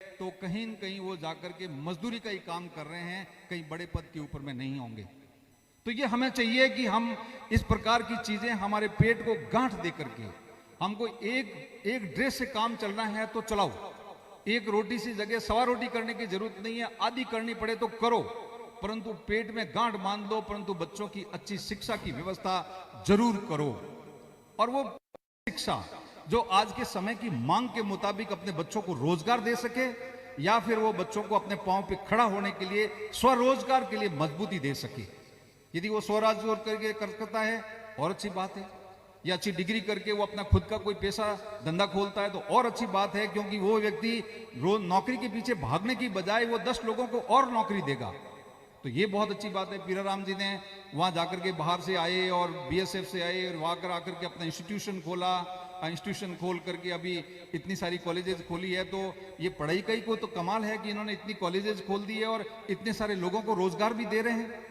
तो कहीं न कहीं वो जाकर के मजदूरी का ही काम कर रहे हैं, कहीं बड़े पद के ऊपर में नहीं होंगे। तो ये हमें चाहिए कि हम इस प्रकार की चीजें हमारे पेट को गांठ दे करके, हमको एक ड्रेस से काम चलना है तो चलाओ, एक रोटी से जगह सवा रोटी करने की जरूरत नहीं है, आधी करनी पड़े तो करो, परंतु पेट में गांठ बांध लो, परंतु बच्चों की अच्छी शिक्षा की व्यवस्था जरूर करो। और वो शिक्षा जो आज के समय की मांग के मुताबिक अपने बच्चों को रोजगार दे सके, या फिर वो बच्चों को अपने पांव पे खड़ा होने के लिए स्वरोजगार के लिए मजबूती दे सके। यदि वो स्वरोजगार करके करता है और अच्छी बात है, या अच्छी डिग्री करके वो अपना खुद का कोई पैसा धंधा खोलता है तो और अच्छी बात है, क्योंकि वो व्यक्ति रोज नौकरी के पीछे भागने की बजाय वो 10 लोगों को और नौकरी देगा। तो ये बहुत अच्छी बात है। पीराराम जी ने वहां जाकर के बाहर से आए और बीएसएफ से आए और वहां कर आकर के अपना इंस्टीट्यूशन खोला, इंस्टीट्यूशन खोल करके अभी इतनी सारी कॉलेजेस खोली है। तो ये पढ़ाई का ही को तो कमाल है कि इन्होंने इतनी कॉलेजेस खोल दी है और इतने सारे लोगों को रोजगार भी दे रहे हैं।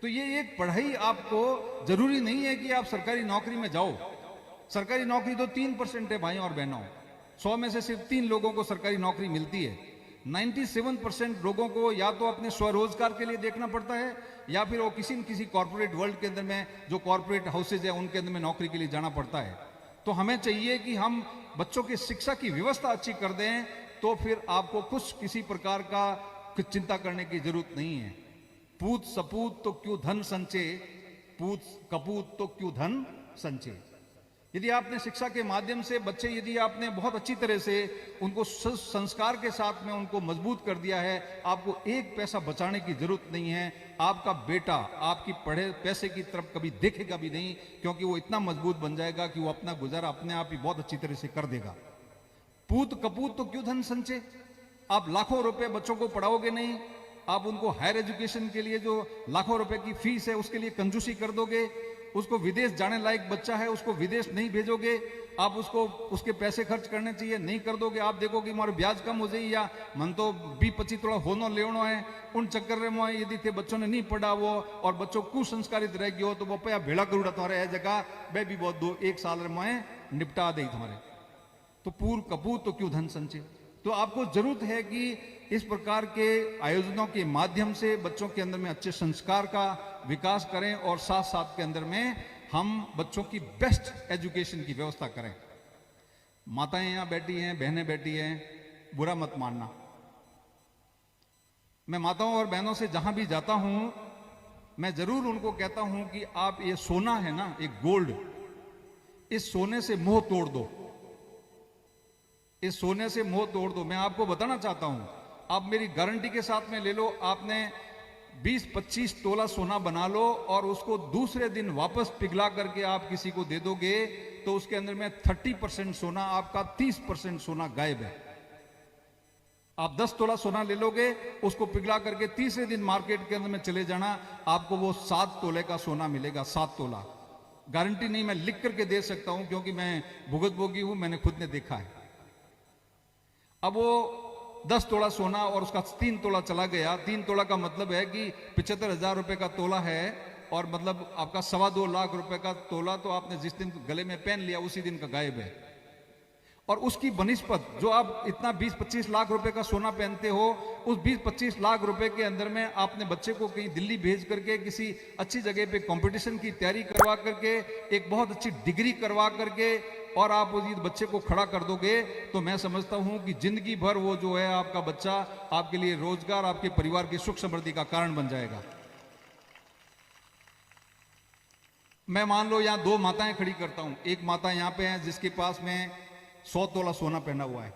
तो ये एक पढ़ाई, आपको जरूरी नहीं है कि आप सरकारी नौकरी में जाओ। सरकारी नौकरी तो 3% है भाइयों और बहनों, 100 में से सिर्फ 3 लोगों को सरकारी नौकरी मिलती है। 97% लोगों को या तो अपने स्वरोजगार के लिए देखना पड़ता है, या फिर वो किसी न किसी कॉर्पोरेट वर्ल्ड के अंदर में, जो कॉर्पोरेट हाउसेज है उनके अंदर में नौकरी के लिए जाना पड़ता है। तो हमें चाहिए कि हम बच्चों की शिक्षा की व्यवस्था अच्छी कर दें, तो फिर आपको कुछ किसी प्रकार का चिंता करने की जरूरत नहीं है। पूत सपूत तो क्यों धन संचय, पूत कपूत तो क्यों धन संचय। यदि आपने शिक्षा के माध्यम से बच्चे, यदि आपने बहुत अच्छी तरह से उनको संस्कार के साथ में उनको मजबूत कर दिया है, आपको एक पैसा बचाने की जरूरत नहीं है। आपका बेटा आपकी पढ़े पैसे की तरफ कभी देखेगा भी नहीं, क्योंकि वो इतना मजबूत बन जाएगा कि वो अपना गुजारा अपने आप ही बहुत अच्छी तरह से कर देगा। पूत कपूत तो क्यों धन संचय। आप लाखों रुपए बच्चों को पढ़ाओगे नहीं, आप उनको हायर एजुकेशन के लिए जो लाखों रुपए की फीस है उसके लिए कंजूसी कर दोगे। उसको विदेश जाने लायक बच्चा है, उसको विदेश नहीं भेजोगे, आप उसको उसके पैसे खर्च करने चाहिए नहीं कर दोगे। आप देखोगे हमारे ब्याज कम हो जाए, या मन तो 20-25 थोड़ा होनो लेनो है, उन चक्कर में यदि थे बच्चों ने नहीं पढ़ा वो और बच्चों कुसंस्कारित रह गयो तो पया भेड़ा करूड़ा तुम्हारे जगह वे भी बहुत 2-1 साल में निपटा दे तुम्हारे। तो पूर्व कपूत तो क्यों धन संचय। तो आपको जरूरत है कि इस प्रकार के आयोजनों के माध्यम से बच्चों के अंदर में अच्छे संस्कार का विकास करें, और साथ साथ के अंदर में हम बच्चों की बेस्ट एजुकेशन की व्यवस्था करें। माताएं यहां बैठी हैं, बहनें बैठी हैं, बुरा मत मानना। मैं माताओं और बहनों से जहां भी जाता हूं, मैं जरूर उनको कहता हूं कि आप ये सोना है ना, एक गोल्ड, इस सोने से मोह तोड़ दो, इस सोने से मोह तोड़ दो। मैं आपको बताना चाहता हूं, आप मेरी गारंटी के साथ में ले लो, आपने 20-25 तोला सोना बना लो और उसको दूसरे दिन वापस पिघला करके आप किसी को दे दोगे, तो उसके अंदर में 30% सोना, आपका 30% सोना गायब है। आप 10 तोला सोना ले लोगे, उसको पिघला करके तीसरे दिन मार्केट के अंदर में चले जाना, आपको वो 7 तोले का सोना मिलेगा। 7 तोला गारंटी नहीं, मैं लिख करके दे सकता हूं, क्योंकि मैं भुगतभोगी हूं, मैंने खुद ने देखा है। अब वो 10 तोला सोना और उसका 3 तोला चला गया। 3 तोला का मतलब है कि 75,000 रुपए का तोला है, और मतलब आपका 2.25 लाख रुपए का तोला तो आपने जिस दिन गले में पहन लिया उसी दिन का गायब है। और उसकी बनिस्पत जो आप इतना 20-25 लाख रुपए का सोना पहनते हो, उस 20-25 लाख रुपए के अंदर में आपने बच्चे को कहीं दिल्ली भेज करके किसी अच्छी जगह पे कंपटीशन की तैयारी करवा करके, एक बहुत अच्छी डिग्री करवा करके, और आप उस बच्चे को खड़ा कर दोगे, तो मैं समझता हूं कि जिंदगी भर वो जो है आपका बच्चा आपके लिए रोजगार, आपके परिवार की सुख समृद्धि का कारण बन जाएगा। मैं मान लो यहां 2 माताएं खड़ी करता हूं, एक माता यहां पे है जिसके पास में 100 तोला सोना पहना हुआ है।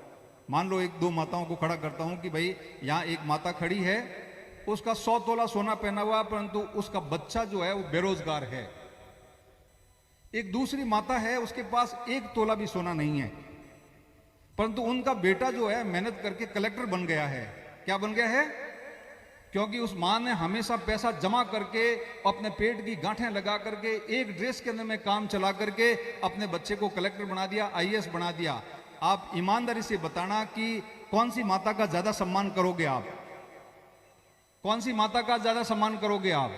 मान लो 1-2 माताओं को खड़ा करता हूं कि भाई यहां एक माता खड़ी है, उसका 100 तोला सोना पहना हुआ, परंतु उसका बच्चा जो है वो बेरोजगार है। एक दूसरी माता है, उसके पास 1 तोला भी सोना नहीं है, परंतु उनका बेटा जो है मेहनत करके कलेक्टर बन गया है। क्या बन गया है? क्योंकि उस मां ने हमेशा पैसा जमा करके, अपने पेट की गांठें लगा करके, एक ड्रेस के अंदर में काम चला करके अपने बच्चे को कलेक्टर बना दिया, आईएएस बना दिया। आप ईमानदारी से बताना कि कौन सी माता का ज्यादा सम्मान करोगे आप? कौन सी माता का ज्यादा सम्मान करोगे आप?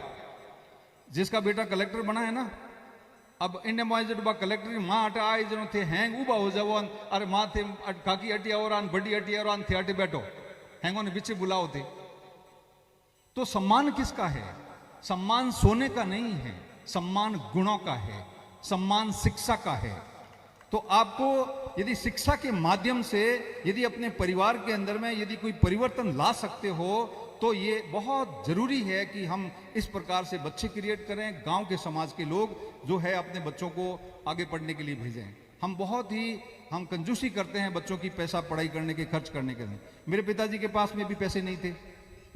जिसका बेटा कलेक्टर बना है ना, अब इंडिया मॉइजड बा कलेक्टर माँ अटे आए जनो थे हैंग उबा हो जाओ अरे माँ थे काकी अटिया और बड़ी अटिया और थे अटे बैठो हैंगो ने पीछे बुलाओ थे। तो सम्मान किसका है? सम्मान सोने का नहीं है, सम्मान गुणों का है, सम्मान शिक्षा का है। तो आपको यदि शिक्षा के माध्यम से यदि अपने परिवार के अंदर में यदि कोई परिवर्तन ला सकते हो तो ये बहुत जरूरी है कि हम इस प्रकार से बच्चे क्रिएट करें, गांव के समाज के लोग जो है अपने बच्चों को आगे पढ़ने के लिए भेजें। हम कंजूसी करते हैं बच्चों की पैसा पढ़ाई करने के खर्च करने के लिए। मेरे पिताजी के पास में भी पैसे नहीं थे,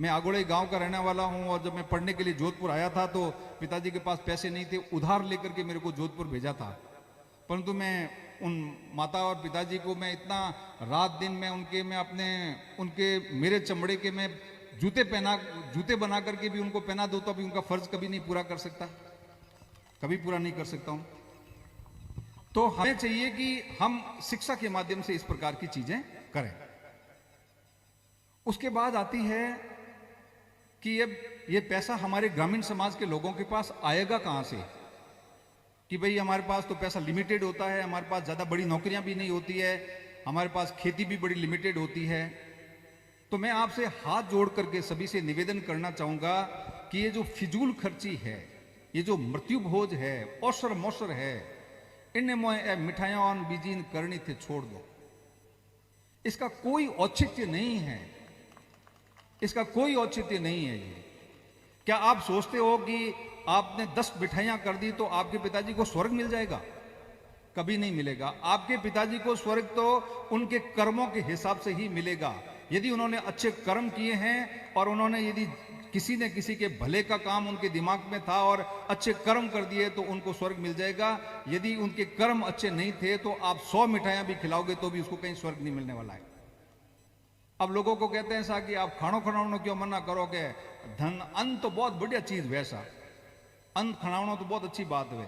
मैं आगोड़े गांव का रहने वाला हूं और जब मैं पढ़ने के लिए जोधपुर आया था तो पिताजी के पास पैसे नहीं थे, उधार लेकर के मेरे को जोधपुर भेजा था। परंतु मैं उन माता और पिताजी को मैं इतना रात दिन में उनके मेरे चमड़े के मैं जूते बना करके भी उनको पहना दो तो अभी उनका फर्ज कभी नहीं पूरा कर सकता, कभी पूरा नहीं कर सकता हूं। तो हमें चाहिए कि हम शिक्षा के माध्यम से इस प्रकार की चीजें करें। उसके बाद आती है कि ये पैसा हमारे ग्रामीण समाज के लोगों के पास आएगा कहां से? कि भाई हमारे पास तो पैसा लिमिटेड होता है, हमारे पास ज्यादा बड़ी नौकरियां भी नहीं होती है, हमारे पास खेती भी बड़ी लिमिटेड होती है। तो मैं आपसे हाथ जोड़ करके सभी से निवेदन करना चाहूंगा कि ये जो फिजूल खर्ची है, ये जो मृत्यु भोज है, औसर मौसर है, इन मिठाइयां बीजीन करनी थे छोड़ दो। इसका कोई औचित्य नहीं है, इसका कोई औचित्य नहीं है। ये क्या आप सोचते हो कि आपने 10 मिठाइयां कर दी तो आपके पिताजी को स्वर्ग मिल जाएगा? कभी नहीं मिलेगा। आपके पिताजी को स्वर्ग तो उनके कर्मों के हिसाब से ही मिलेगा। यदि उन्होंने अच्छे कर्म किए हैं और उन्होंने यदि किसी ने किसी के भले का काम उनके दिमाग में था और अच्छे कर्म कर दिए तो उनको स्वर्ग मिल जाएगा। यदि उनके कर्म अच्छे नहीं थे तो आप 100 मिठाइयां भी खिलाओगे तो भी उसको कहीं स्वर्ग नहीं मिलने वाला है। अब लोगों को कहते हैं सा कि आप खानो खिलाओ क्यों मना करोगे? धन अन्न तो बहुत बढ़िया चीज वैसा, अन्न खिलाओ तो बहुत अच्छी बात है।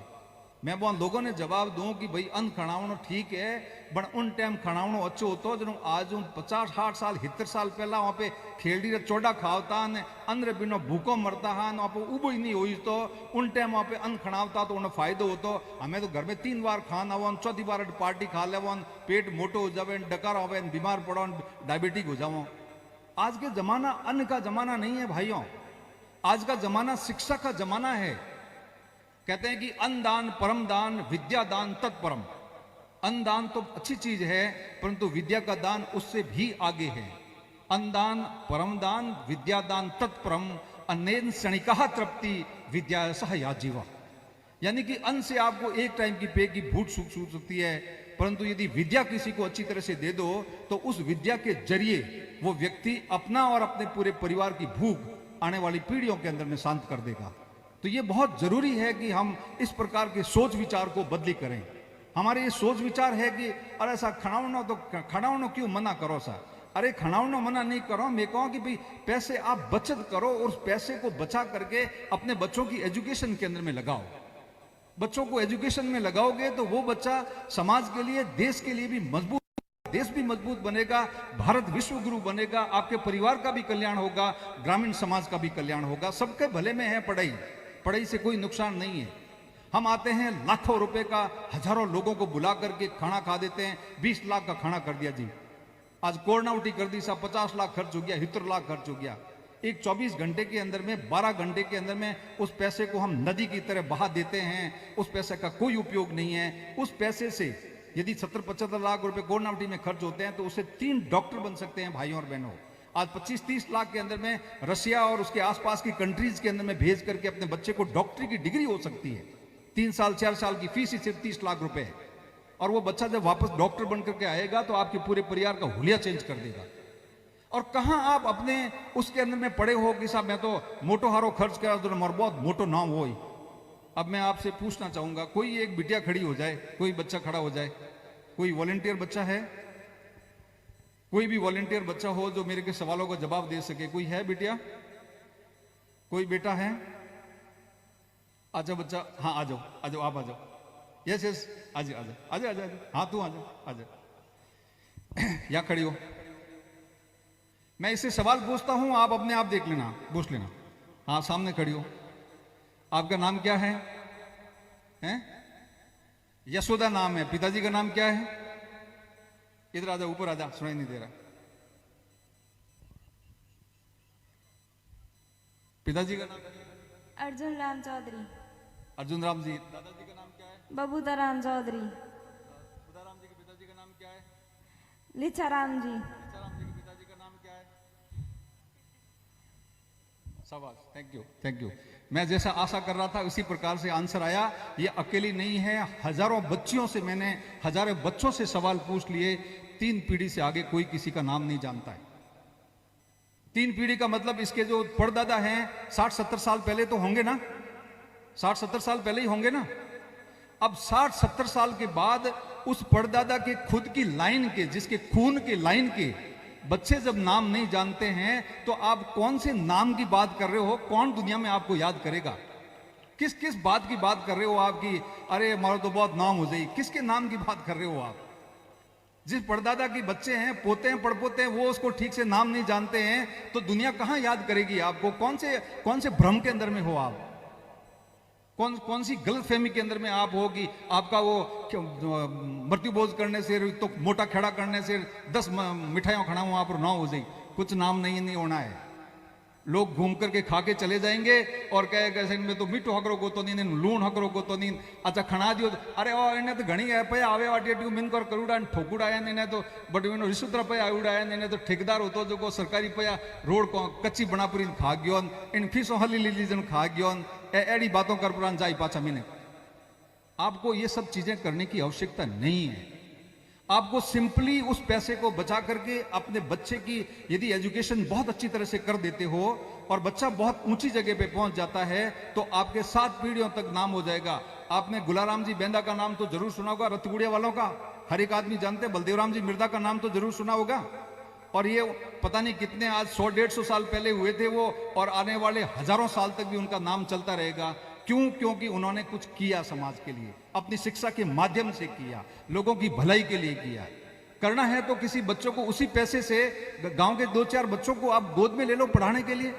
मैं बहुत लोगों ने जवाब दूं कि भाई अन्न खिलाओ ठीक है, पर उन टाइम खिलाओ अच्छो होतो जो आज 50-60 साल 70 साल पहला वहां पे खेलड़ी चोडा खावता ने अंदर बिनो भूखो मरता हा, वहां पे उबो ही नहीं हुई तो उन टाइम वहां पे अन्न खिलावता तो उन्हें फायदो होतो। हमें तो घर में 3 बार खाना हो, चौथी बार पार्टी खा ले, पेट मोटो हो जावे, डकार हो, बीमार पड़ो, डायबिटिक हो जाओ। आज के जमाना अन्न का जमाना नहीं है भाइयों, आज का जमाना शिक्षा का जमाना है। कहते हैं कि अन्नदान परम दान, विद्या दान तत्परम। अन्नदान तो अच्छी चीज है परंतु विद्या का दान उससे भी आगे है। अन्नदान परम दान, विद्या दान तत्परम, अन्नेन क्षणिका तृप्ति विद्या सह याजीवा। यानी कि अन्न से आपको एक टाइम की पेट की भूख सूख सकती है, परंतु यदि विद्या किसी को अच्छी तरह से दे दो तो उस विद्या के जरिए वो व्यक्ति अपना और अपने पूरे परिवार की भूख आने वाली पीढ़ियों के अंदर में शांत कर देगा। तो ये बहुत जरूरी है कि हम इस प्रकार के सोच विचार को बदली करें। हमारे ये सोच विचार है कि अरे ऐसा खड़ावना तो खड़ावना क्यों मना करो सा? अरे खड़ावना मना नहीं करो, मैं कहूँ कि भाई पैसे आप बचत करो और उस पैसे को बचा करके अपने बच्चों की एजुकेशन के अंदर में लगाओ। बच्चों को एजुकेशन में लगाओगे तो वो बच्चा समाज के लिए, देश के लिए भी मजबूत, देश भी मजबूत बनेगा, भारत विश्व गुरु बनेगा, आपके परिवार का भी कल्याण होगा, ग्रामीण समाज का भी कल्याण होगा। सबके भले में है पढ़ाई, पढ़ाई से कोई नुकसान नहीं है। हम आते हैं लाखों रुपए का, हजारों लोगों को बुला करके खाना खा देते हैं। 20 लाख का खाना कर दिया जी, आज कोरनावटी कर दी सा, 50 लाख खर्च हो गया, 70 लाख खर्च हो गया। एक 24 घंटे के अंदर में, 12 घंटे के अंदर में उस पैसे को हम नदी की तरह बहा देते हैं। उस पैसे का कोई उपयोग नहीं है। उस पैसे से यदि 70-75 लाख रुपए कोरनावटी में खर्च होते हैं तो उससे 3 डॉक्टर बन सकते हैं भाइयों और बहनों। आज 25-30 लाख के अंदर में रशिया और उसके आसपास की कंट्रीज के अंदर में भेज करके अपने बच्चे को डॉक्टरी की डिग्री हो सकती है। 3 साल 4 साल की फीस ही सिर्फ 30 लाख रुपए है। और वो बच्चा जब वापस डॉक्टर बन करके आएगा तो आपके पूरे परिवार का हुलिया चेंज कर देगा। और कहां आप अपने उसके अंदर में पड़े हो कि साहब मैं तो मोटो हारो खर्च करा तो मोर बहुत मोटो नाम हो। अब मैं आपसे पूछना चाहूंगा, कोई एक बिटिया खड़ी हो जाए, कोई बच्चा खड़ा हो जाए, कोई वॉलंटियर बच्चा है, कोई भी वॉलंटियर बच्चा हो जो मेरे के सवालों का जवाब दे सके? कोई है बिटिया? कोई बेटा है? आजा बच्चा, हाँ आ जाओ, आ जाओ, आप आ जाओ। यस यस, आजा आजा आजा आजा, हाँ तू आजा आजा, या खड़ी हो। मैं इससे सवाल पूछता हूं, आप अपने आप देख लेना, पूछ लेना। हाँ सामने खड़ी हो। आपका नाम क्या है? हैं? यशोदा नाम है, पिताजी का नाम क्या है? इधर आजा, ऊपर आजा, सुनाई नहीं दे रहा। पिताजी का नाम अर्जुन राम चौधरी। अर्जुन राम जी। दादाजी का नाम क्या है? बबूता राम चौधरी। सुधाराम जी के पिताजी का नाम क्या है? लिच्छाराम जी। राम जी के पिताजी का नाम क्या है? शाबाश, थैंक यू, थैंक यू। मैं जैसा आशा कर रहा था उसी प्रकार से आंसर आया। ये अकेली नहीं है, हजारों बच्चियों से मैंने, हजारों बच्चों से सवाल पूछ लिए, 3 पीढ़ी से आगे कोई किसी का नाम नहीं जानता है। 3 पीढ़ी का मतलब इसके जो परदादा हैं 60-70 साल पहले तो होंगे ना, 60-70 साल पहले ही होंगे ना। अब 60-70 साल के बाद उस परदादा के खुद की लाइन के, जिसके खून के लाइन के बच्चे जब नाम नहीं जानते हैं तो आप कौन से नाम की बात कर रहे हो? कौन दुनिया में आपको याद करेगा? किस किस बात की बात कर रहे हो आप कि अरे हमारा तो बहुत नाम हो जाए? किसके नाम की बात कर रहे हो आप? जिस परदादा के बच्चे हैं, पोते हैं, पड़पोते हैं, वो उसको ठीक से नाम नहीं जानते हैं तो दुनिया कहां याद करेगी आपको? कौन से भ्रम के अंदर में हो आप? कौन सी गलतफहमी के अंदर में आप हो कि आपका वो मृत्यु भोज करने से तो मोटा खेड़ा करने से 10 मिठाइयों खाना वहां पर ना हो जाए? कुछ नाम नहीं होना है। लोग घूम करके खा के चले जाएंगे और कहेगा इनमें तो मीठो हकरो को तो नहीं, लूण हकरो को तो नहीं, अच्छा खणा दियो, अरे ओ इन्हें तो घणी है पे आवे वाटी मिन कर करूड़ा ठोकुड़ा है, इन्हें तो बट इन्हें रिश्वतरा पे आउड़ा है, इन्हें तो ठेकेदार होतो जो को सरकारी पे रोड को कच्ची बनापुरी खा गयो, इन फीसों हली लीली जन खा गयो, एड़ी बातों कर पुरान जाई पाचा मिने। आपको ये सब चीजें करने की आवश्यकता नहीं है। आपको सिंपली उस पैसे को बचा करके अपने बच्चे की यदि एजुकेशन बहुत अच्छी तरह से कर देते हो और बच्चा बहुत ऊंची जगह पे पहुंच जाता है तो आपके 7 पीढ़ियों तक नाम हो जाएगा। आपने गुलाराम जी बेंदा का नाम तो जरूर सुना होगा, रतगुड़िया वालों का हर एक आदमी जानते हैं। बलदेवराम जी मिर्दा का नाम तो जरूर सुना होगा। और ये पता नहीं कितने आज 100-150 साल पहले हुए थे वो, और आने वाले हजारों साल तक भी उनका नाम चलता रहेगा। क्यों? क्योंकि उन्होंने कुछ किया समाज के लिए, अपनी शिक्षा के माध्यम से किया, लोगों की भलाई के लिए किया। करना है तो किसी बच्चों को उसी पैसे से, गांव के 2-4 बच्चों को आप गोद में ले लो पढ़ाने के लिए,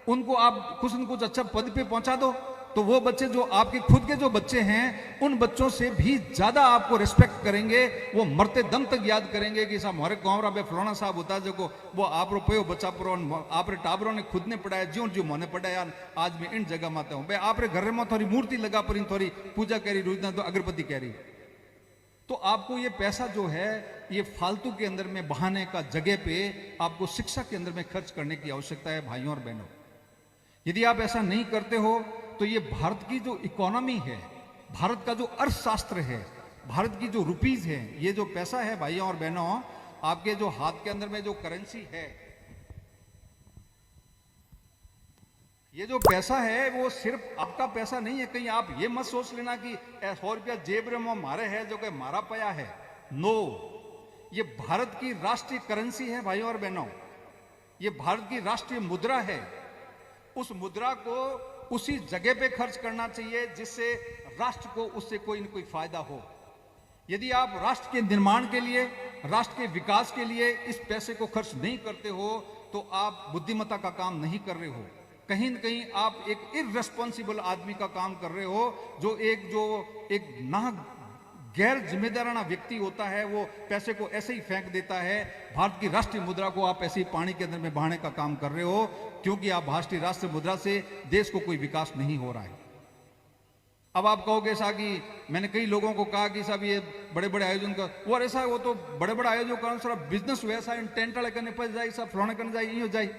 उनको आप कुछ न कुछ अच्छा पद पे पहुंचा दो, तो वो बच्चे जो आपके खुद के जो बच्चे हैं उन बच्चों से भी ज्यादा आपको रिस्पेक्ट करेंगे। वो मरते दम तक याद करेंगे कि साहब हमारे गाँव रा फलाना साहब होता है जो वो आप रुपये बच्चा पर आप टाबरों ने खुद ने पढ़ाया, ज्यों मोने पढ़ाया, आज मैं इन जगह माता हूँ भाई आप घर में थोड़ी मूर्ति लगा पर थोड़ी पूजा करी, रोजना तो अगरबत्ती करी। तो आपको ये पैसा जो है ये फालतू के अंदर में बहाने का जगह पे आपको शिक्षा के अंदर में खर्च करने की आवश्यकता है भाइयों और बहनों। यदि आप ऐसा नहीं करते हो तो ये भारत की जो इकोनॉमी है, भारत का जो अर्थशास्त्र है, भारत की जो रुपीज है, ये जो पैसा है भाइयों और बहनों, आपके जो हाथ के अंदर में जो करेंसी है, ये जो पैसा है वो सिर्फ आपका पैसा नहीं है। कहीं आप ये मत सोच लेना कि 100 रुपया जेब में मारे है जो कि मारा पया है। नो, ये भारत की राष्ट्रीय करेंसी है भाइयों और बहनों, ये भारत की राष्ट्रीय मुद्रा है। उस मुद्रा को उसी जगह पे खर्च करना चाहिए जिससे राष्ट्र को उससे कोई न कोई फायदा हो। यदि आप राष्ट्र के निर्माण के लिए, राष्ट्र के विकास के लिए इस पैसे को खर्च नहीं करते हो तो आप बुद्धिमत्ता का काम नहीं कर रहे हो। कहीं न कहीं आप एक इररेस्पॉन्सिबल आदमी का काम कर रहे हो, जो एक ना गैर जिम्मेदाराना व्यक्ति होता है, वो पैसे को ऐसे ही फेंक देता है। भारत की राष्ट्रीय मुद्रा को आप ऐसे ही पानी के अंदर में बहाने का काम कर रहे हो, क्योंकि आप राष्ट्रीय राष्ट्रीय मुद्रा से देश को कोई विकास नहीं हो रहा है। अब आप कहोगे साहब कि मैंने कई लोगों को कहा कि साहब ये बड़े बड़े आयोजन का वो ऐसा, वो तो बड़े बड़े आयोजन का सारा बिजनेस वैसा टेंट वाले करने पर जाए, सब फ्लोने करने जाए, यूँ जाए,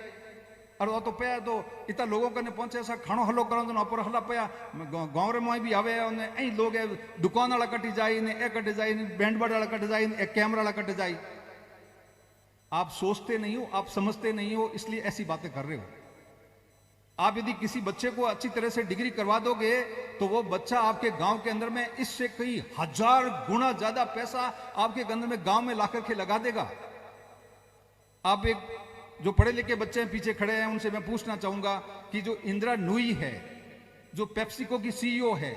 और वो तो पे तो इतना लोगों कने पहुंचे ऐसा खानो हलो करो तो पर हला पया गाँव रे में भी आवे ऐ लोग दुकान वाला कटी जाए ने, ए कटे जाए, बैंड बाड़ वाला कट जाए, एक कैमरा वाला कट जाए। आप सोचते नहीं हो, आप समझते नहीं हो, इसलिए ऐसी बातें कर रहे हो। आप यदि किसी बच्चे को अच्छी तरह से डिग्री करवा दोगे तो वो बच्चा आपके गांव के अंदर में इससे कई 1000 गुना ज्यादा पैसा आपके अंदर में गांव में लाकर के लगा देगा। आप एक जो पढ़े लिखे बच्चे पीछे खड़े हैं उनसे मैं पूछना चाहूंगा कि जो इंदिरा नूई है, जो पेप्सिको की सीईओ है,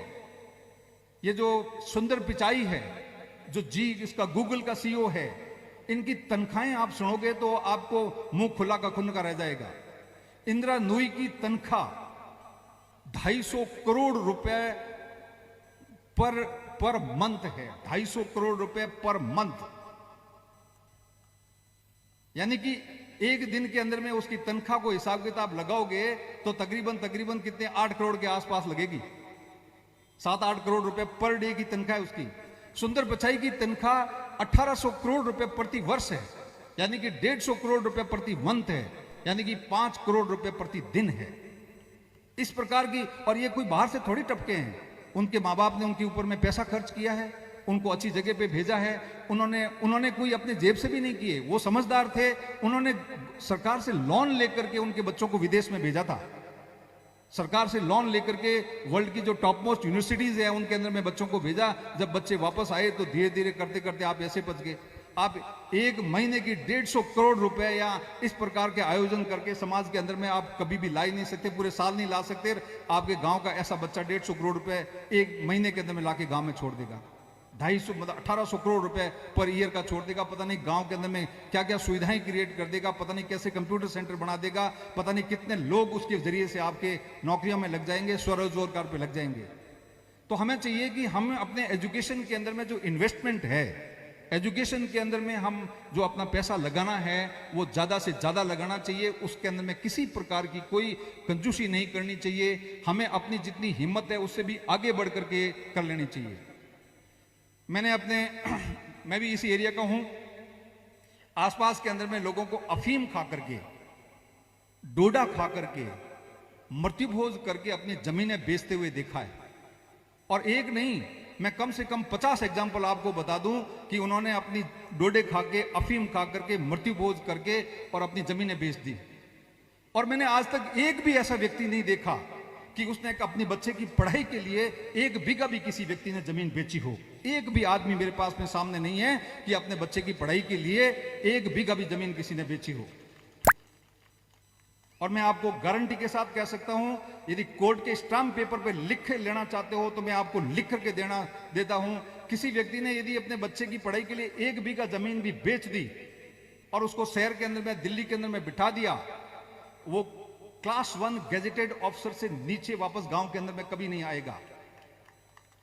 ये जो सुंदर पिचाई है, जो जी इसका गूगल का सीईओ है, इनकी तनख्वाहें आप सुनोगे तो आपको मुंह खुला का खुन का रह जाएगा। इंदिरा नूई की तनख्वाह 250 करोड़ रुपए पर पर मंथ है, 250 करोड़ रुपए पर मंथ। यानी कि एक दिन के अंदर में उसकी तनख्वाह को हिसाब किताब लगाओगे तो तकरीबन कितने 8 करोड़ के आसपास लगेगी। 7-8 करोड़ रुपए पर डे की तनख्वाह है उसकी। सुंदर पिचाई की तनख्वाह 1800 करोड़ रुपए प्रति वर्ष है, यानी कि 150 करोड़ रुपए प्रति मंथ है, यानी कि 5 करोड़ रुपए प्रति दिन है। इस प्रकार की, और ये कोई बाहर से थोड़ी टपके हैं, उनके माँ बाप ने उनके ऊपर में पैसा खर्च किया है, उनको अच्छी जगह पे भेजा है। उन्होंने कोई अपने जेब से भी नहीं किए, वो समझदार थे। उन्होंने सरकार से लोन लेकर के उनके बच्चों को विदेश में भेजा था। सरकार से लोन लेकर के वर्ल्ड की जो टॉप मोस्ट यूनिवर्सिटीज है उनके अंदर में बच्चों को भेजा। जब बच्चे वापस आए तो धीरे धीरे करते करते आप ऐसे बच गए। आप एक महीने की 150 करोड़ रुपए या इस प्रकार के आयोजन करके समाज के अंदर में आप कभी भी ला ही नहीं सकते, पूरे साल नहीं ला सकते। आपके गांव का ऐसा बच्चा 150 करोड़ रुपए एक महीने के अंदर में लाके गांव में छोड़ देगा। 250 मतलब 1800 करोड़ रुपए पर ईयर का छोड़ देगा। पता नहीं गांव के अंदर में क्या क्या सुविधाएं क्रिएट कर देगा, पता नहीं कैसे कंप्यूटर सेंटर बना देगा, पता नहीं कितने लोग उसके जरिए से आपके नौकरियों में लग जाएंगे, स्वरोजगार पे लग जाएंगे। तो हमें चाहिए कि हम अपने एजुकेशन के अंदर में जो इन्वेस्टमेंट है, एजुकेशन के अंदर में हम जो अपना पैसा लगाना है वो ज्यादा से ज्यादा लगाना चाहिए। उसके अंदर में किसी प्रकार की कोई कंजूसी नहीं करनी चाहिए। हमें अपनी जितनी हिम्मत है उससे भी आगे बढ़ करके कर लेनी चाहिए। मैं भी इसी एरिया का हूं। आसपास के अंदर में लोगों को अफीम खा करके, डोडा खा करके, मृत्युभोज करके अपनी जमीनें बेचते हुए देखा है। और एक नहीं, मैं कम से कम 50 एग्जाम्पल आपको बता दूं कि उन्होंने अपनी डोडे खा के, अफीम खा करके, मृत्युभोज करके और अपनी जमीनें बेच दी। और मैंने आज तक एक भी ऐसा व्यक्ति नहीं देखा कि उसने अपनी बच्चे की पढ़ाई के लिए 1 बीघा भी किसी व्यक्ति ने जमीन बेची हो। एक भी आदमी मेरे पास में सामने नहीं है कि अपने बच्चे की पढ़ाई के लिए 1 बीघा भी जमीन किसी ने बेची हो। और मैं आपको गारंटी के साथ कह सकता हूं, यदि कोर्ट के स्टाम्प पेपर पे लिख लेना चाहते हो तो मैं आपको लिख करके देता हूं। किसी व्यक्ति ने यदि अपने बच्चे की पढ़ाई के लिए 1 बीघा जमीन भी बेच दी और उसको शहर के अंदर में, दिल्ली के अंदर में बिठा दिया, वो क्लास 1 गेजेटेड ऑफिसर से नीचे वापस गांव के अंदर में कभी नहीं आएगा।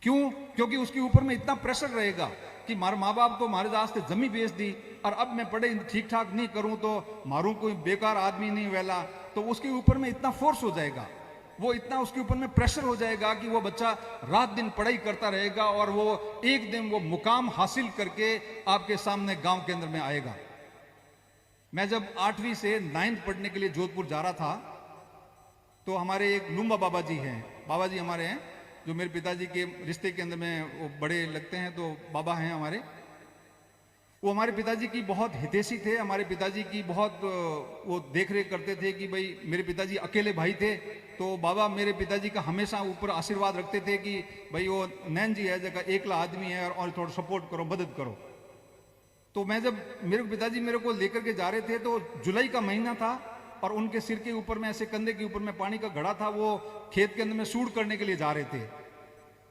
क्यों? क्योंकि उसके ऊपर में इतना प्रेशर रहेगा कि मारे माँ बाप तो हमारे रास्ते जमी बेच दी और अब मैं पढ़े ठीक ठाक नहीं करूं तो मारूं, कोई बेकार आदमी नहीं वेला, तो उसके ऊपर में इतना फोर्स हो जाएगा, वो इतना उसके ऊपर में प्रेशर हो जाएगा कि वो बच्चा रात दिन पढ़ाई करता रहेगा और वो एक दिन वो मुकाम हासिल करके आपके सामने गांव के अंदर में आएगा। मैं जब 8वीं से 9th पढ़ने के लिए जोधपुर जा रहा था तो हमारे एक लुम्बा बाबा जी हैं, बाबा जी हमारे हैं जो मेरे पिताजी के रिश्ते के अंदर में वो बड़े लगते हैं, तो बाबा हैं हमारे। वो हमारे पिताजी की बहुत हितैषी थे, हमारे पिताजी की बहुत वो देख रेख करते थे कि भाई, मेरे पिताजी अकेले भाई थे तो बाबा मेरे पिताजी का हमेशा ऊपर आशीर्वाद रखते थे कि भाई वो नैन जी है जगह एकला आदमी है और थोड़ा सपोर्ट करो, मदद करो। तो मैं जब मेरे पिताजी मेरे को लेकर के जा रहे थे तो जुलाई का महीना था और उनके सिर के ऊपर में ऐसे कंधे के ऊपर में पानी का घड़ा था, वो खेत के अंदर में सूड़ करने के लिए जा रहे थे।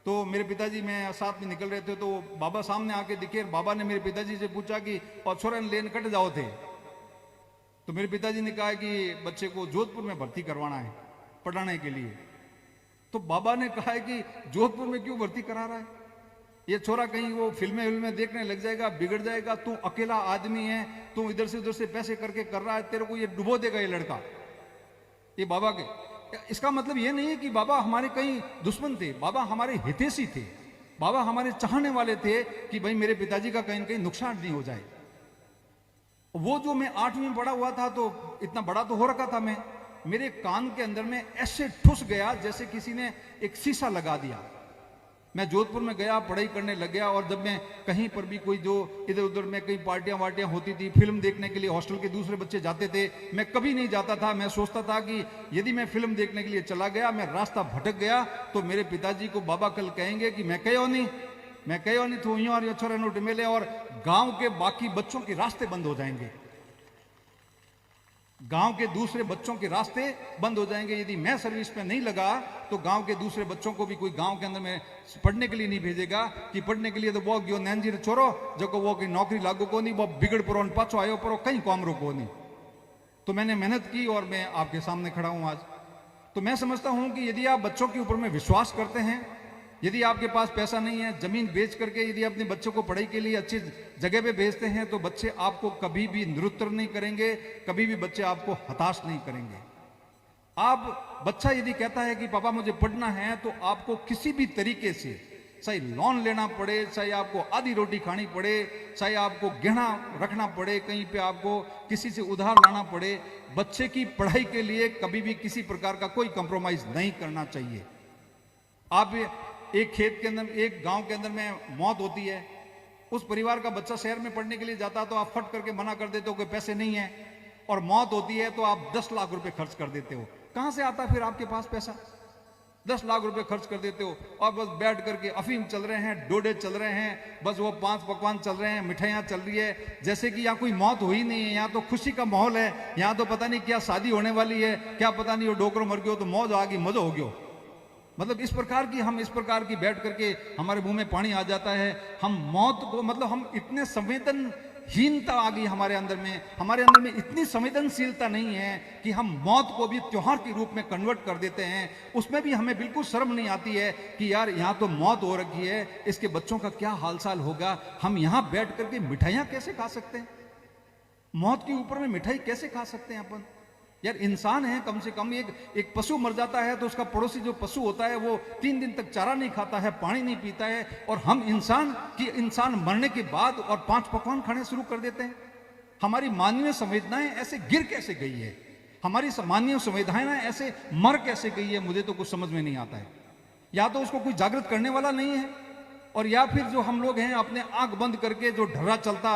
तो मेरे पिताजी मैं साथ में निकल रहे थे तो बाबा सामने आके दिखे। बाबा ने मेरे पिताजी से पूछा कि और छोरन लेन कट जाओ थे। तो मेरे पिताजी ने कहा कि बच्चे को जोधपुर में भर्ती करवाना है पढ़ाने के लिए। तो बाबा ने कहा है कि जोधपुर में क्यों भर्ती करा रहा है, ये छोरा कहीं वो फिल्में देखने लग जाएगा, बिगड़ जाएगा, तू अकेला आदमी है, तू इधर से उधर से पैसे करके कर रहा है, तेरे को ये डुबो देगा ये लड़का। ये बाबा के, इसका मतलब ये नहीं है कि बाबा हमारे कहीं दुश्मन थे, बाबा हमारे हितैषी थे, बाबा हमारे चाहने वाले थे कि भाई मेरे पिताजी का कहीं न कहीं नुकसान नहीं हो जाए। वो जो मैं 8वीं में पढ़ा हुआ था तो इतना बड़ा तो हो रखा था मैं, मेरे कान के अंदर में ऐसे ठुस गया जैसे किसी ने एक शीशा लगा दिया। मैं जोधपुर में गया, पढ़ाई करने लग गया और जब मैं कहीं पर भी कोई जो इधर उधर में कई पार्टियां वार्टियां होती थी, फिल्म देखने के लिए हॉस्टल के दूसरे बच्चे जाते थे, मैं कभी नहीं जाता था। मैं सोचता था कि यदि मैं फिल्म देखने के लिए चला गया, मैं रास्ता भटक गया तो मेरे पिताजी को बाबा कल कहेंगे कि मैं कहो नहीं तो यूं और छोरे नोट मिले और गांव के बाकी बच्चों के रास्ते बंद हो जाएंगे, गांव के दूसरे बच्चों के रास्ते बंद हो जाएंगे। यदि मैं सर्विस पे नहीं लगा तो गांव के दूसरे बच्चों को भी कोई गांव के अंदर में पढ़ने के लिए नहीं भेजेगा कि पढ़ने के लिए तो वो गयो नैनजी छोरो जो को वो की नौकरी लागू को नहीं, वो बिगड़ परो पाछो आयो परो कहीं कॉमरो को नहीं। तो मैंने मेहनत की और मैं आपके सामने खड़ा हूं आज। तो मैं समझता हूं कि यदि आप बच्चों के ऊपर में विश्वास करते हैं यदि आपके पास पैसा नहीं है, जमीन बेच करके यदि अपने बच्चों को पढ़ाई के लिए अच्छी जगह पे भेजते हैं तो बच्चे आपको कभी भी निरुत्तर नहीं करेंगे, कभी भी बच्चे आपको हताश नहीं करेंगे। आप बच्चा यदि कहता है कि पापा मुझे पढ़ना है, तो आपको किसी भी तरीके से, चाहे लोन लेना पड़े, चाहे आपको आधी रोटी खानी पड़े, चाहे आपको गहना रखना पड़े, कहीं पे आपको किसी से उधार लाना पड़े, बच्चे की पढ़ाई के लिए कभी भी किसी प्रकार का कोई कंप्रोमाइज नहीं करना चाहिए। आप एक खेत के अंदर, एक गांव के अंदर में मौत होती है, उस परिवार का बच्चा शहर में पढ़ने के लिए जाता तो आप फट करके मना कर देते हो कि पैसे नहीं है, और मौत होती है तो आप 10 लाख रुपए खर्च कर देते हो। कहां से आता फिर आपके पास पैसा? 10 लाख रुपए खर्च कर देते हो और बस बैठ करके अफीम चल रहे हैं, डोडे चल रहे हैं, बस वो 5 पकवान चल रहे हैं, मिठाइयां चल रही है, जैसे कि यहाँ कोई मौत हुई नहीं है। यहाँ तो खुशी का माहौल है, यहाँ तो पता नहीं क्या शादी होने वाली है, क्या पता नहीं वो डोकरो मर गयो तो मौज आ गई, मजा हो गयो। मतलब इस प्रकार की बैठ करके हमारे मुंह में पानी आ जाता है। हम मौत को, मतलब हम इतने संवेदनहीनता आ गई हमारे अंदर में इतनी संवेदनशीलता नहीं है कि हम मौत को भी त्योहार के रूप में कन्वर्ट कर देते हैं। उसमें भी हमें बिल्कुल शर्म नहीं आती है कि यार यहाँ तो मौत हो रखी है, इसके बच्चों का क्या हालचाल होगा, हम यहाँ बैठ करके मिठाइयाँ कैसे खा सकते हैं, मौत के ऊपर में मिठाई कैसे खा सकते हैं अपन? यार इंसान है, कम से कम एक पशु मर जाता है तो उसका पड़ोसी जो पशु होता है वो 3 दिन तक चारा नहीं खाता है, पानी नहीं पीता है, और हम इंसान मरने के बाद और 5 पकवान खाने शुरू कर देते हैं। हमारी मानवीय संवेदनाएं ऐसे गिर कैसे गई है, हमारी मानवीय संवेदनाएं ऐसे मर कैसे गई है, मुझे तो कुछ समझ में नहीं आता है। या तो उसको कोई जागृत करने वाला नहीं है, और या फिर जो हम लोग हैं अपने आंख बंद करके जो ढर्रा चलते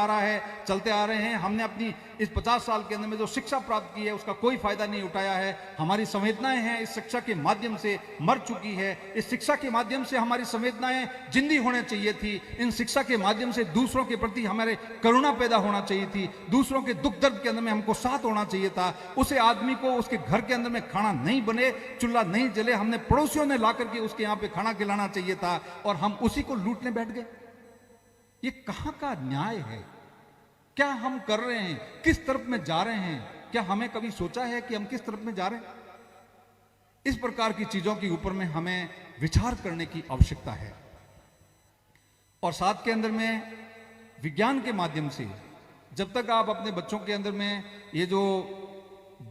आ रहे हैं। हमने अपनी इस 50 साल के अंदर में जो शिक्षा प्राप्त की है उसका कोई फायदा नहीं उठाया है। हमारी संवेदनाएं हैं इस शिक्षा के माध्यम से मर चुकी है। इस शिक्षा के माध्यम से हमारी संवेदनाएं जिंदी होने चाहिए थी। इन शिक्षा के माध्यम से दूसरों के प्रति हमारे करुणा पैदा होना चाहिए थी, दूसरों के दुख दर्द के अंदर में हमको साथ होना चाहिए था। उसे आदमी को उसके घर के अंदर में खाना नहीं बने, चूल्हा नहीं जले, हमने पड़ोसियों ने ला करके उसके यहाँ पे खाना खिलाना चाहिए था, और हम उसी को लूटने बैठ गए। ये कहां का न्याय है? क्या हम कर रहे हैं? किस तरफ में जा रहे हैं? क्या हमें कभी सोचा है कि हम किस तरफ में जा रहे हैं? इस प्रकार की चीजों के ऊपर में हमें विचार करने की आवश्यकता है। और साथ के अंदर में विज्ञान के माध्यम से जब तक आप अपने बच्चों के अंदर में ये जो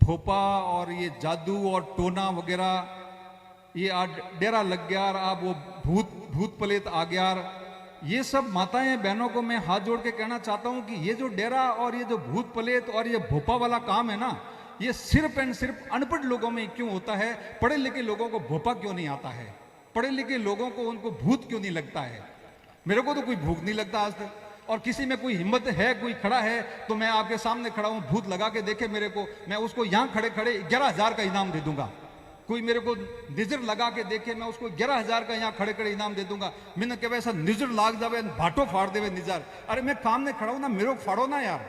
भोपा और ये जादू और टोना वगैरह, ये आज डेरा लग गया और आप वो भूत प्रेत आ गया, ये सब माताएं बहनों को मैं हाथ जोड़ के कहना चाहता हूं कि ये जो डेरा और ये जो भूत प्रेत और ये भोपा वाला काम है ना, ये सिर्फ एंड सिर्फ अनपढ़ लोगों में क्यों होता है? पढ़े लिखे लोगों को भोपा क्यों नहीं आता है? पढ़े लिखे लोगों को उनको भूत क्यों नहीं लगता है? मेरे को तो कोई भूत नहीं लगता आज तक। और किसी में कोई हिम्मत है, कोई खड़ा है तो मैं आपके सामने खड़ा हूं, भूत लगा के देखे मेरे को, मैं उसको यहां खड़े खड़े 11,000 का इनाम दे दूंगा। कोई मेरे को निजर लगा के देखे, मैं उसको 11,000 का यहाँ खड़े खड़े इनाम दे दूंगा। मैंने कहा ऐसा निजर लाग जावे, भाटो फाड़ देवे निजर। अरे मैं सामने खड़ा हूं ना, मेरे को फाड़ो ना यार,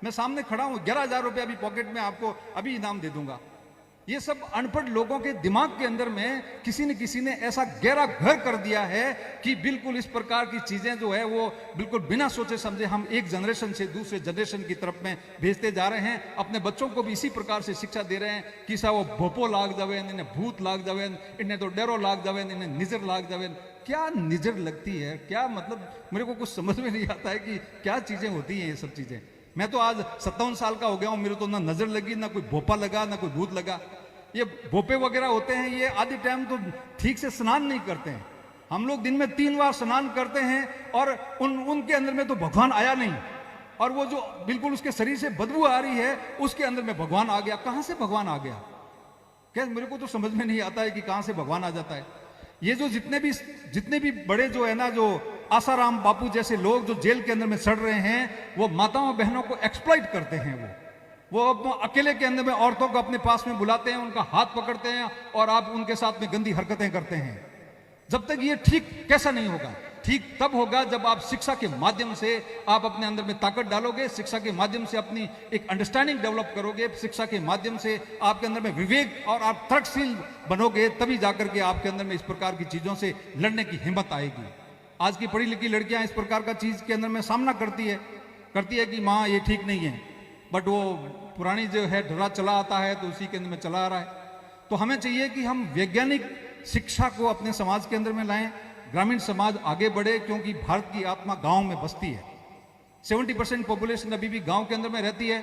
मैं सामने खड़ा हूं, 11,000 रुपये अभी पॉकेट में आपको अभी इनाम दे दूंगा। ये सब अनपढ़ लोगों के दिमाग के अंदर में किसी न किसी ने ऐसा गहरा घर कर दिया है कि बिल्कुल इस प्रकार की चीजें जो है वो बिल्कुल बिना सोचे समझे हम एक जनरेशन से दूसरे जनरेशन की तरफ में भेजते जा रहे हैं। अपने बच्चों को भी इसी प्रकार से शिक्षा दे रहे हैं कि सा वो भोपो लाग जावे, इन्हें भूत लाग जावे, इन्हें तो डेरो लाग जावे, इन्हें निजर लाग जावे। क्या निजर लगती है? क्या मतलब मेरे को कुछ समझ में नहीं आता है कि क्या चीजें होती हैं ये सब चीजें। मैं तो आज 57 साल का हो गया हूं, मेरे तो ना नजर लगी, ना कोई भोपा लगा, ना कोई भूत लगा। ये भोपे वगैरह होते हैं, ये आधी टाइम तो ठीक से स्नान नहीं करते हैं। हम लोग दिन में 3 बार स्नान करते हैं और उनके अंदर में तो भगवान आया नहीं, और वो जो बिल्कुल उसके शरीर से बदबू आ रही है उसके अंदर में भगवान आ गया। कहां से भगवान आ गया? क्या मेरे को तो समझ में नहीं आता है कि कहां से भगवान आ जाता है। ये जो जितने भी बड़े जो है ना, जो आसाराम बापू जैसे लोग जो जेल के अंदर में सड़ रहे हैं, वो माताओं बहनों को एक्सप्लॉइट करते हैं। वो अकेले के अंदर में औरतों को अपने पास में बुलाते हैं, उनका हाथ पकड़ते हैं और आप उनके साथ में गंदी हरकतें करते हैं। जब तक ये ठीक कैसा नहीं होगा? ठीक तब होगा जब आप शिक्षा के माध्यम से आप अपने अंदर में ताकत डालोगे, शिक्षा के माध्यम से अपनी एक अंडरस्टैंडिंग डेवलप करोगे, शिक्षा के माध्यम से आपके अंदर में विवेक और आप तर्कशील बनोगे, तभी जाकर के आपके अंदर में इस प्रकार की चीजों से लड़ने की हिम्मत आएगी। आज की पढ़ी लिखी लड़कियां इस प्रकार का चीज के अंदर में सामना करती है कि माँ ये ठीक नहीं है, बट वो पुरानी जो है ढर्रा चला आता है तो उसी के अंदर में चला आ रहा है। तो हमें चाहिए कि हम वैज्ञानिक शिक्षा को अपने समाज के अंदर में लाएं, ग्रामीण समाज आगे बढ़े, क्योंकि भारत की आत्मा गांव में बसती है। 70% पॉपुलेशन अभी भी गांव के अंदर में रहती है।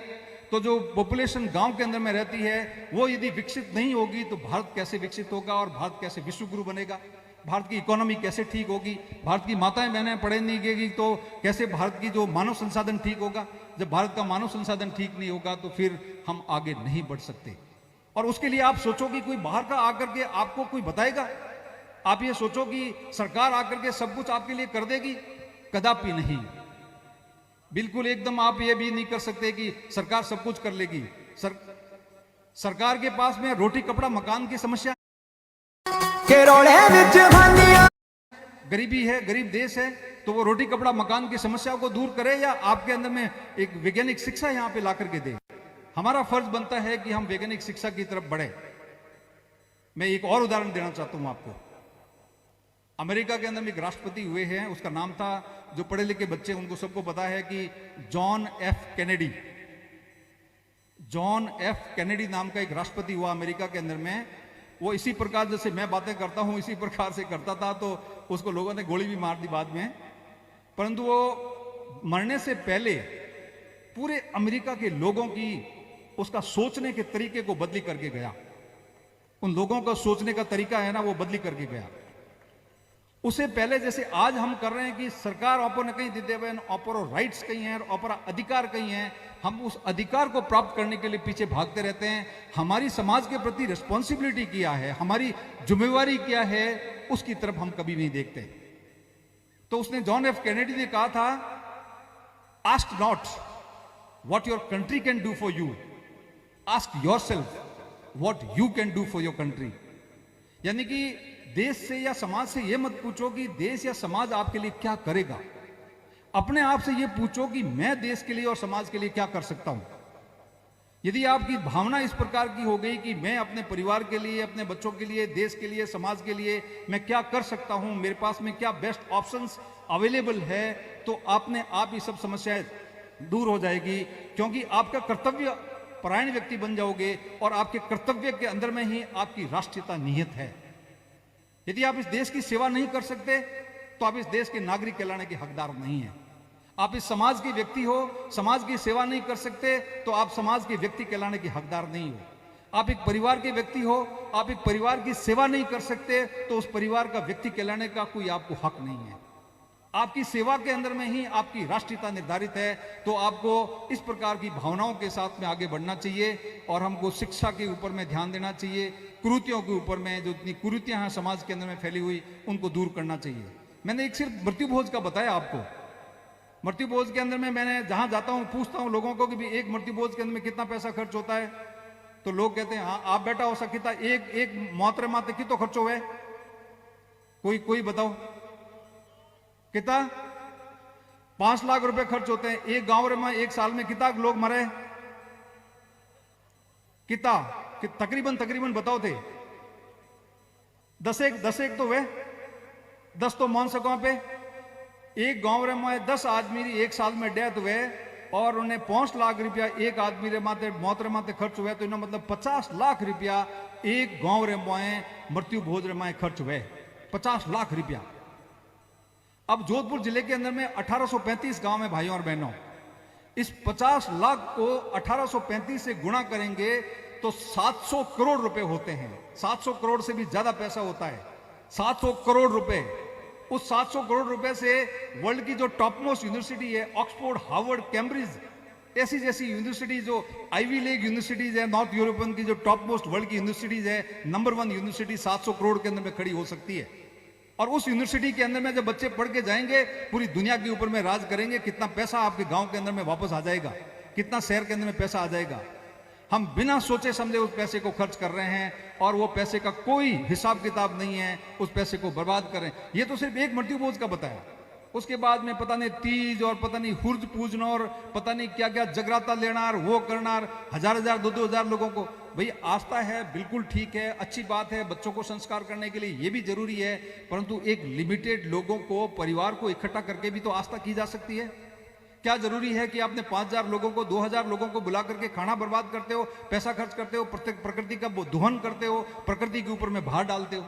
तो जो पॉपुलेशन गांव के अंदर में रहती है वो यदि विकसित नहीं होगी तो भारत कैसे विकसित होगा और भारत कैसे विश्व गुरु बनेगा, भारत की इकोनॉमी कैसे ठीक होगी, भारत की माताएं बहनें पढ़े नहीं गएगी तो कैसे भारत की जो मानव संसाधन ठीक होगा। जब भारत का मानव संसाधन ठीक नहीं होगा तो फिर हम आगे नहीं बढ़ सकते। और उसके लिए आप सोचो कि कोई बाहर का आकर के आपको कोई बताएगा, आप ये सोचो कि सरकार आकर के सब कुछ आपके लिए कर देगी, कदापि नहीं। बिल्कुल एकदम आप ये भी नहीं कर सकते कि सरकार सब कुछ कर लेगी। सरकार के पास में रोटी कपड़ा मकान की समस्या, गरीबी है, गरीब देश है, तो वो रोटी कपड़ा मकान की समस्या को दूर करे या आपके अंदर में एक वैज्ञानिक शिक्षा यहां पे ला करके दे। हमारा फर्ज बनता है कि हम वैज्ञानिक शिक्षा की तरफ बढ़े। मैं एक और उदाहरण देना चाहता हूं आपको। अमेरिका के अंदर में एक राष्ट्रपति हुए हैं, उसका नाम था, जो पढ़े लिखे बच्चे उनको सबको पता है कि John F Kennedy. John F Kennedy नाम का एक राष्ट्रपति हुआ अमेरिका के अंदर में। वो इसी प्रकार जैसे मैं बातें करता हूं इसी प्रकार से करता था, तो उसको लोगों ने गोली भी मार दी बाद में। परंतु वो मरने से पहले पूरे अमेरिका के लोगों की उसका सोचने के तरीके को बदली करके गया। उन लोगों का सोचने का तरीका है ना, वो बदली करके गया। उससे पहले जैसे आज हम कर रहे हैं कि सरकार ऑपर ने कहीं देते हुए ऑपर राइट्स कहीं हैं, ऑपर अधिकार कहीं हैं, हम उस अधिकार को प्राप्त करने के लिए पीछे भागते रहते हैं। हमारी समाज के प्रति रिस्पॉन्सिबिलिटी क्या है, हमारी जिम्मेवारी क्या है, उसकी तरफ हम कभी नहीं देखते। तो उसने जॉन एफ कैनेडी ने कहा था, ask not what your country can do for you, ask yourself what you can do for your country. यानी कि देश से या समाज से यह मत पूछो कि देश या समाज आपके लिए क्या करेगा, अपने आप से यह पूछो कि मैं देश के लिए और समाज के लिए क्या कर सकता हूं। यदि आपकी भावना इस प्रकार की हो गई कि मैं अपने परिवार के लिए, अपने बच्चों के लिए, देश के लिए, समाज के लिए मैं क्या कर सकता हूं, मेरे पास में क्या बेस्ट ऑप्शंस अवेलेबल है, तो आपने आप ये सब समस्याएं दूर हो जाएगी। क्योंकि आपका कर्तव्य परायण व्यक्ति बन जाओगे और आपके कर्तव्य के अंदर में ही आपकी राष्ट्रीयता निहित है। यदि आप इस देश की सेवा नहीं कर सकते तो आप इस देश के नागरिक कहलाने के हकदार नहीं हैं। आप इस समाज के व्यक्ति हो, समाज की सेवा नहीं कर सकते तो आप समाज के व्यक्ति कहलाने के हकदार नहीं हो। आप एक परिवार के व्यक्ति हो, आप एक परिवार की सेवा नहीं कर सकते तो उस परिवार का व्यक्ति कहलाने का कोई आपको हक नहीं है। आपकी सेवा के अंदर में ही आपकी राष्ट्रीयता निर्धारित है। तो आपको इस प्रकार की भावनाओं के साथ में आगे बढ़ना चाहिए और हमको शिक्षा के ऊपर में ध्यान देना चाहिए। कुरीतियों के ऊपर में जो इतनी कुरीतियां हैं समाज के अंदर में फैली हुई, उनको दूर करना चाहिए। मैंने एक सिर्फ मृत्यु भोज का बताया आपको। मृत्यु भोज के अंदर में मैंने जहां जाता हूं पूछता हूं लोगों को कि भी एक मृत्यु भोज के अंदर में कितना पैसा खर्च होता है, तो लोग कहते हैं हाँ आप बेटा हो सकता एक मोहतरे माते कितो खर्च हुए, कोई बताओ कितना? 5 लाख रुपए खर्च होते हैं। एक गांव में एक साल में कितना लोग मरे, कितना तकरीबन बताओ थे? 10 तो वे 10 तो मान सको पे एक गांव में 10 आदमी एक साल में डेथ हुए और उन्हें 5 लाख रुपया एक आदमी रे माते मोहतरे माते खर्च हुए, तो इन्हें मतलब 50 लाख रुपया एक गांव रे माए मृत्यु भोज रे माए खर्च हुए, 50 लाख रुपया। अब जोधपुर जिले के अंदर में 1835 गांव में भाइयों और बहनों, इस 50 लाख को 1835 से गुणा करेंगे तो 700 करोड़ रुपए होते हैं। 700 करोड़ से भी ज्यादा पैसा होता है, 700 करोड़ रुपए। उस 700 करोड़ रुपए से वर्ल्ड की जो टॉप मोस्ट यूनिवर्सिटी है, ऑक्सफोर्ड, हार्वर्ड, कैम्ब्रिज, ऐसी जैसी यूनिवर्सिटी जो आईवी लीग यूनिवर्सिटीज है, नॉर्थ यूरोपियन की जो टॉप मोस्ट वर्ल्ड की यूनिवर्सिटीज है, नंबर 1 यूनिवर्सिटी 700 करोड़ के अंदर में खड़ी हो सकती है। और उस यूनिवर्सिटी के अंदर में जब बच्चे पढ़ के जाएंगे, पूरी दुनिया के ऊपर में राज करेंगे। कितना पैसा आपके गांव के अंदर में वापस आ जाएगा, कितना शहर के अंदर में पैसा आ जाएगा। हम बिना सोचे समझे उस पैसे को खर्च कर रहे हैं और वो पैसे का कोई हिसाब किताब नहीं है, उस पैसे को बर्बाद कर रहे हैं। ये तो सिर्फ एक मृत्यु भोज का बताया। उसके बाद में पता नहीं तीज और पता नहीं हुर्ज पूजना और पता नहीं क्या क्या जगराता लेना और वो करना, 1000 2,000 लोगों को। भाई आस्था है, बिल्कुल ठीक है, अच्छी बात है, बच्चों को संस्कार करने के लिए ये भी जरूरी है, परंतु एक लिमिटेड लोगों को, परिवार को इकट्ठा करके भी तो आस्था की जा सकती है। क्या जरूरी है कि आपने 5000 लोगों को, 2000 लोगों को बुला करके खाना बर्बाद करते हो, पैसा खर्च करते हो, प्रकृति का दोहन करते हो, प्रकृति के ऊपर में भार डालते हो।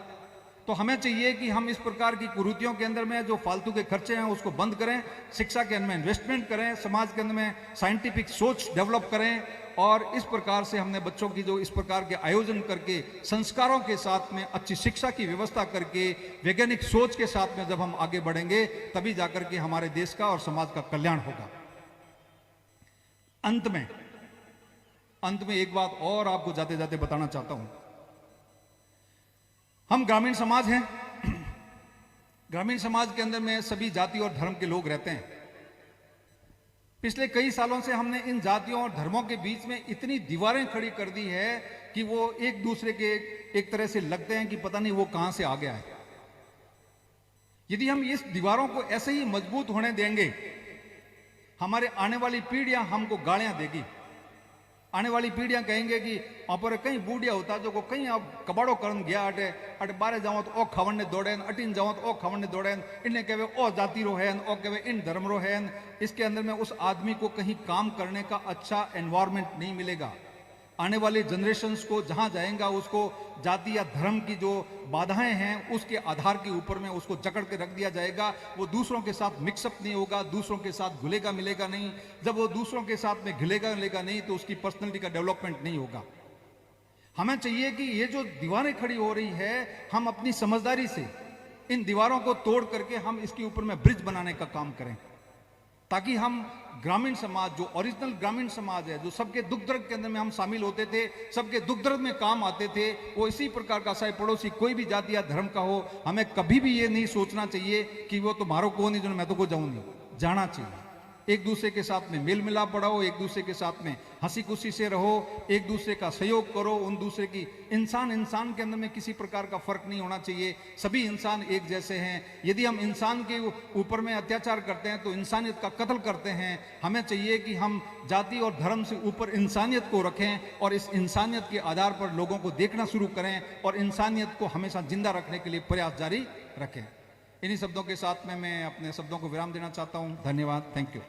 तो हमें चाहिए कि हम इस प्रकार की कुरीतियों के अंदर में जो फालतू के खर्चे हैं उसको बंद करें, शिक्षा के अंदर में इन्वेस्टमेंट करें, समाज के अंदर में साइंटिफिक सोच डेवलप करें, और इस प्रकार से हमने बच्चों की जो इस प्रकार के आयोजन करके संस्कारों के साथ में अच्छी शिक्षा की व्यवस्था करके वैज्ञानिक सोच के साथ में जब हम आगे बढ़ेंगे तभी जाकर के हमारे देश का और समाज का कल्याण होगा। अंत में एक बात और आपको जाते जाते बताना चाहता हूं। हम ग्रामीण समाज हैं। ग्रामीण समाज के अंदर में सभी जाति और धर्म के लोग रहते हैं। पिछले कई सालों से हमने इन जातियों और धर्मों के बीच में इतनी दीवारें खड़ी कर दी है कि वो एक दूसरे के एक तरह से लगते हैं कि पता नहीं वो कहां से आ गया है। यदि हम इस दीवारों को ऐसे ही मजबूत होने देंगे, हमारे आने वाली पीढ़ियां हमको गालियां देगी। आने वाली पीढ़ियां कहेंगे कि पर कहीं बूढ़िया होता जो को कहीं आप कबाड़ो करन गया अटे अटे बारे जाओ तो ओ खवन ने दौड़ेन, अटीन जाओ तो ओ खवन ने दौड़ेन, इन्हें कहवे ओ जाति रो है, ओ कहवे इन धर्म रो है। इसके अंदर में उस आदमी को कहीं काम करने का अच्छा एनवायरमेंट नहीं मिलेगा। आने वाले जनरेशन्स को जहां जाएगा उसको जाति या धर्म की जो बाधाएं हैं उसके आधार के ऊपर में उसको जकड़ के रख दिया जाएगा। वो दूसरों के साथ मिक्सअप नहीं होगा, दूसरों के साथ घुलेगा मिलेगा नहीं। जब वो दूसरों के साथ में घुलेगा मिलेगा नहीं तो उसकी पर्सनैलिटी का डेवलपमेंट नहीं होगा। हमें चाहिए कि ये जो दीवारें खड़ी हो रही है, हम अपनी समझदारी से इन दीवारों को तोड़ करके हम इसके ऊपर में ब्रिज बनाने का काम करें, ताकि हम ग्रामीण समाज जो ओरिजिनल ग्रामीण समाज है, जो सबके दुख दर्द के अंदर में हम शामिल होते थे, सबके दुख दर्द में काम आते थे, वो इसी प्रकार का चाहे पड़ोसी कोई भी जाति या धर्म का हो, हमें कभी भी ये नहीं सोचना चाहिए कि वो तो मारो को नहीं जो मैं तो को जाऊं नहीं। जाना चाहिए, एक दूसरे के साथ में मेल मिलाप बढ़ाओ, एक दूसरे के साथ में हंसी खुशी से रहो, एक दूसरे का सहयोग करो। उन दूसरे की इंसान के अंदर में किसी प्रकार का फर्क नहीं होना चाहिए। सभी इंसान एक जैसे हैं। यदि हम इंसान के ऊपर में अत्याचार करते हैं तो इंसानियत का कत्ल करते हैं। हमें चाहिए कि हम जाति और धर्म से ऊपर इंसानियत को रखें और इस इंसानियत के आधार पर लोगों को देखना शुरू करें और इंसानियत को हमेशा जिंदा रखने के लिए प्रयास जारी रखें। इन्हीं शब्दों के साथ में मैं अपने शब्दों को विराम देना चाहता हूं। धन्यवाद। Thank you.